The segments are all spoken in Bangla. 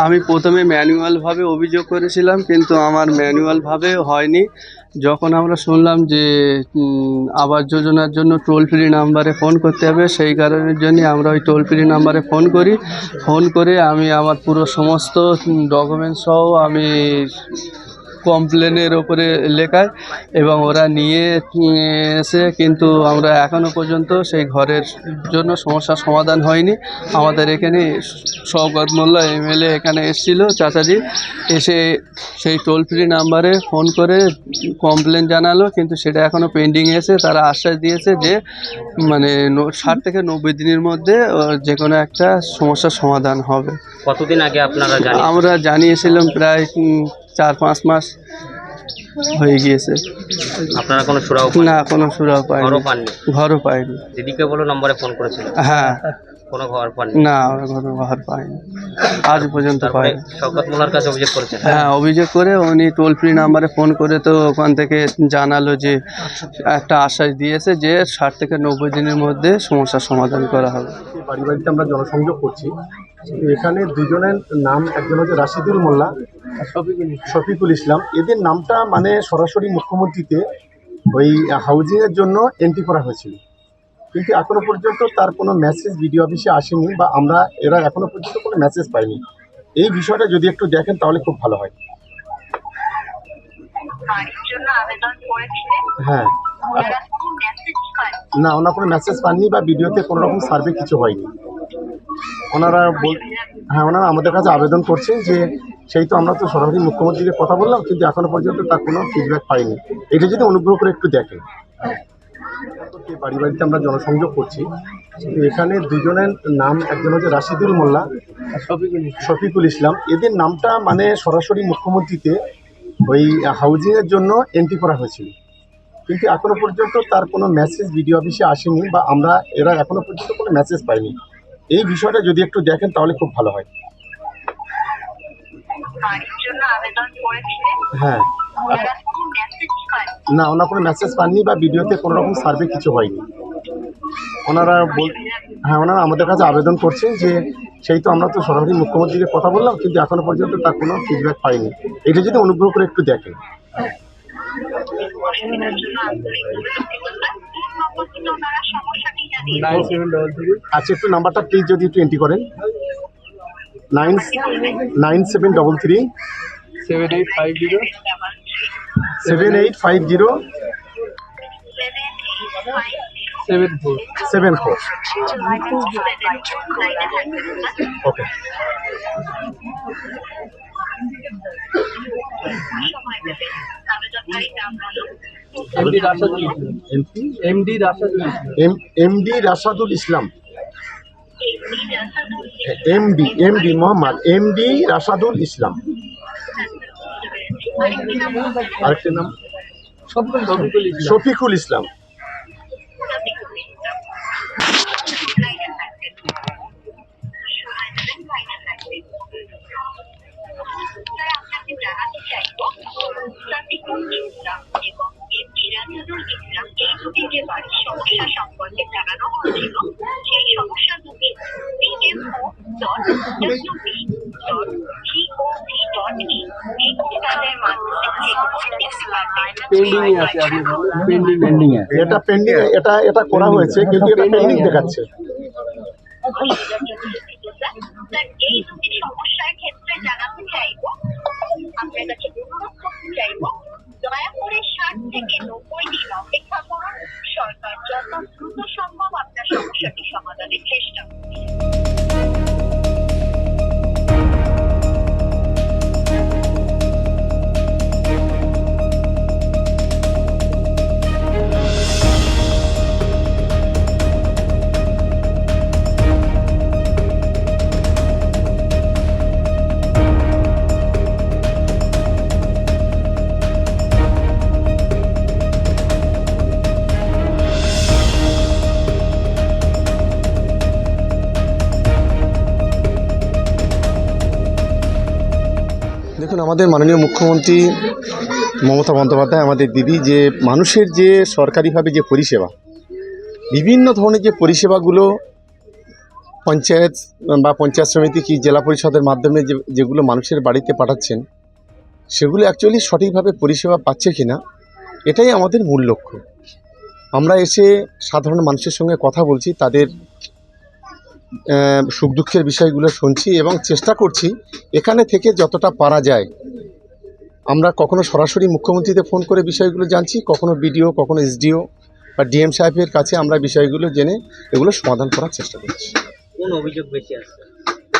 আমি প্রথমে ম্যানুয়ালভাবে অভিযোগ করেছিলাম, কিন্তু আমার ম্যানুয়ালভাবে হয়নি। যখন আমরা শুনলাম যে আবাস যোজনার জন্য টোল ফ্রি নাম্বারে ফোন করতে হবে, সেই কারণের জন্য আমরা ওই টোল ফ্রি নাম্বারে ফোন করি। ফোন করে আমি আমার পুরো সমস্ত ডকুমেন্টস সহ আমি কমপ্লেনের ওপরে লেখায় এবং ওরা নিয়ে এসে, কিন্তু আমরা এখনও পর্যন্ত সেই ঘরের জন্য সমস্যার সমাধান হয়নি। আমাদের এখানে শওকত মোল্লা এমএলএ এখানে এসেছিল, চাচাজি এসে সেই টোল ফ্রি নাম্বারে ফোন করে কমপ্লেন জানালো, কিন্তু সেটা এখনও পেন্ডিং এসে। তারা আশ্বাস দিয়েছে যে মানে 60 থেকে 90 দিনের মধ্যে যে কোনো একটা সমস্যার সমাধান হবে। কতদিন আগে আপনারা আমরা জানিয়েছিলাম প্রায় 4-5 মাস হয়ে গিয়েছে। আপনারা কোনো সুরাও না, কোনো সুরাও পাইনি, ঘরও পাইনি। দিদিকে বলো নম্বরে ফোন করেছিল? হ্যাঁ, কোনো ঘর পাননি? না, আমরা কোনো ঘর পাইনি, আজ পর্যন্ত পাইনি। শওকত মোল্লার কাছে অভিযোগ করেছেন? হ্যাঁ, অভিযোগ করে উনি টোল ফ্রি নাম্বারে ফোন করে তো ওখান থেকে জানালো যে একটা আশ্বাস দিয়েছে যে 60 থেকে 90 দিনের মধ্যে সমস্যার সমাধান করা হবে। বাড়ি বাড়িতে আমরা জনসংযোগ করছি। এখানে দুজনের নাম, একজন হচ্ছে রাশিদুল মোল্লা, শফিকুল ইসলাম। এদের নামটা মানে সরাসরি মুখ্যমন্ত্রীতে ওই হাউজিংয়ের জন্য এন্ট্রি করা হয়েছিল, কিন্তু এখনো পর্যন্ত তার কোনো মেসেজ বিডিও অফিসে আসেনি, বা এরা এখনো পর্যন্ত কোনো মেসেজ পাইনি। এই বিষয়টা যদি একটু দেখেন তাহলে খুব ভালো হয়। হ্যাঁ, না, ওনারা কোনো মেসেজ পাননি বা ভিডিওতে কোনো রকম সার্ভে কিছু হয়নি। ওনারা আমাদের কাছে আবেদন করছেন যে সেই তো আমরা তো সরাসরি মুখ্যমন্ত্রীকে কথা বললাম, কিন্তু এখনো পর্যন্ত তার কোনো ফিডব্যাক পাইনি। এটা যদি অনুগ্রহ করে একটু দেখেন। বাড়ি বাড়িতে আমরা জনসংযোগ করছি। এখানে দুজনের নাম, একজন হচ্ছে রাশিদুল মোল্লা, শফিকুল ইসলাম। এদের নামটা মানে সরাসরি মুখ্যমন্ত্রীতে ওই হাউজিংয়ের জন্য এন্ট্রি করা হয়েছিল, কিন্তু এখনো পর্যন্ত তার কোনো মেসেজ বিডিও অফিসে আসেনি, বা এরা এখনো পর্যন্ত কোনো মেসেজ পাইনি। এই বিষয়টা যদি একটু দেখেন তাহলে খুব ভালো হয়। হ্যাঁ, না, ওনারা কোনো মেসেজ পাননি বা ভিডিওতে কোনো রকম সার্ভে কিছু হয়নি। ওনারা আমাদের কাছে আবেদন করছেন যে সেই তো আমরা তো সরাসরি মুখ্যমন্ত্রীকে কথা বললাম, কিন্তু এখনো পর্যন্ত তার কোনো ফিডব্যাক পাইনি। এটা যদি অনুগ্রহ করে একটু দেখেন। আচ্ছা, একটু নাম্বারটা প্লিজ যদি একটু এন্ট্রি করেন। 9733 7850 7850 74। ওকে। এমডি রাশাদুল ইসলাম, এমডি মোহাম্মদ এমডি রাশাদুল ইসলাম। আরেকটা নাম শফিকুল ইসলাম। এটা পেন্ডিং, এটা করা হয়েছে, কিন্তু এটা পেন্ডিং দেখাচ্ছে। এই দুটি সমস্যার ক্ষেত্রে জানাতে চাইবো, আপনার কাছে অনুরোধ করতে চাইবো, দয়া করে 60 থেকে 90 দিন অপেক্ষা করুন। সরকার যত দ্রুত সম্ভব আপনার সমস্যাটি সমাধানের চেষ্টা করবে। দেখুন, আমাদের মাননীয় মুখ্যমন্ত্রী মমতা বন্দ্যোপাধ্যায়, আমাদের দিদি, যে মানুষের যে সরকারিভাবে যে পরিষেবা, বিভিন্ন ধরনের যে পরিষেবাগুলো পঞ্চায়েত বা পঞ্চায়েত সমিতি কি জেলা পরিষদের মাধ্যমে যেগুলো মানুষের বাড়িতে পাঠাচ্ছেন সেগুলো অ্যাকচুয়ালি সঠিকভাবে পরিষেবা পাচ্ছে কিনা এটাই আমাদের মূল লক্ষ্য। আমরা এসে সাধারণ মানুষের সঙ্গে কথা বলছি, তাদের সুখ দুঃখের বিষয়গুলো শুনছি এবং চেষ্টা করছি এখানে থেকে যতটা পারা যায়। আমরা কখনো সরাসরি মুখ্যমন্ত্রীতে ফোন করে বিষয়গুলো জানছি, কখনো বিডিও, কখনো এসডিও বা ডিএম সাহেবের কাছে আমরা বিষয়গুলো জেনে এগুলো সমাধান করার চেষ্টা করছি। কোন অভিযোগ বেশি আসছে?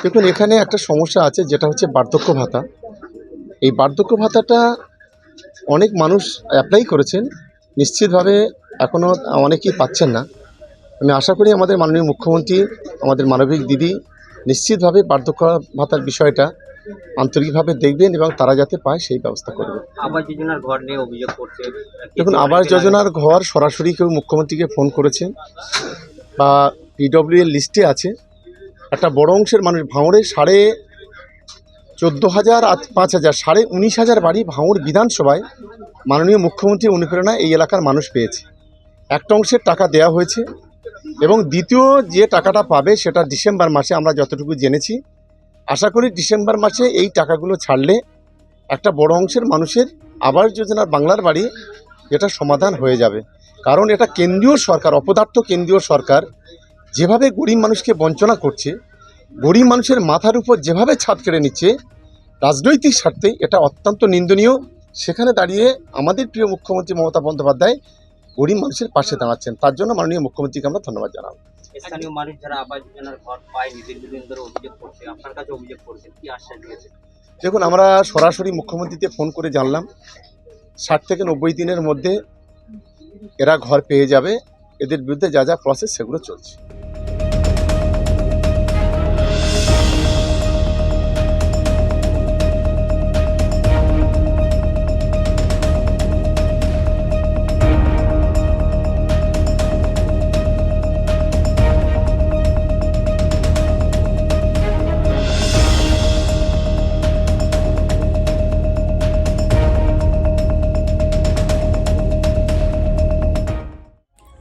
দেখুন, এখানে একটা সমস্যা আছে যেটা হচ্ছে বার্ধক্য ভাতা। এই বার্ধক্য ভাতাটা অনেক মানুষ অ্যাপ্লাই করেছেন, নিশ্চিতভাবে এখনও অনেকেই পাচ্ছেন না। আমি আশা করি আমাদের মাননীয় মুখ্যমন্ত্রী, আমাদের মানবিক দিদি নিশ্চিতভাবে বার্ধক্য ভাতার বিষয়টা আন্তরিকভাবে দেখবেন এবং তারা যাতে পায় সেই ব্যবস্থা করবে। আবাস যোজনার ঘর নিয়ে অভিযোগ করছে। দেখুন, আবাস যোজনার ঘর সরাসরি কেউ মুখ্যমন্ত্রীকে ফোন করেছেন বা পিডব্লিউ এর লিস্টে আছে। একটা বড় অংশের মানুষ ভাঙড়ে 14,500 আর 5,000 19,000 বাড়ি ভাঙড় বিধানসভায় মাননীয় মুখ্যমন্ত্রীর অনুপ্রেরণায় এই এলাকার মানুষ পেয়েছে। একটা অংশের টাকা দেওয়া হয়েছে এবং দ্বিতীয় যে টাকাটা পাবে সেটা ডিসেম্বর মাসে আমরা যতটুকু জেনেছি। আশা করি ডিসেম্বর মাসে এই টাকাগুলো ছাড়লে একটা বড় অংশের মানুষের আবাস যোজনার বাংলার বাড়ি এটা সমাধান হয়ে যাবে। কারণ এটা কেন্দ্রীয় সরকার, অপদার্থ কেন্দ্রীয় সরকার যেভাবে গরিব মানুষকে বঞ্চনা করছে, গরিব মানুষের মাথার উপর যেভাবে ছাদ কেড়ে নিচ্ছে রাজনৈতিক স্বার্থে, এটা অত্যন্ত নিন্দনীয়। সেখানে দাঁড়িয়ে আমাদের প্রিয় মুখ্যমন্ত্রী মমতা বন্দ্যোপাধ্যায় গরিব মানুষের পাশে দাঁড়াচ্ছেন, তার জন্য মাননীয় মুখ্যমন্ত্রীকে আমরা ধন্যবাদ জানাবো। স্থানীয় মানুষ যারা আবাস যোজনার ঘর পায়নি দীর্ঘদিন ধরে অভিযোগ করছে, আপনার কাছে অভিযোগ করছে, কি আশ্বাস দিয়েছে? দেখুন, আমরা সরাসরি মুখ্যমন্ত্রীতে ফোন করে জানলাম 60 থেকে 90 দিনের মধ্যে এরা ঘর পেয়ে যাবে। এদের বিরুদ্ধে যা যা প্রসেস সেগুলো চলছে।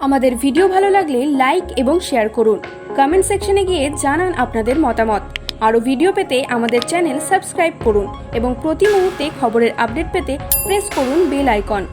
আমাদের ভিডিও ভালো লাগলে লাইক এবং শেয়ার করুন। কমেন্ট সেকশনে গিয়ে জানান আপনাদের মতামত। আরও ভিডিও পেতে আমাদের চ্যানেল সাবস্ক্রাইব করুন এবং প্রতি মুহূর্তে খবরের আপডেট পেতে প্রেস করুন বেল আইকন।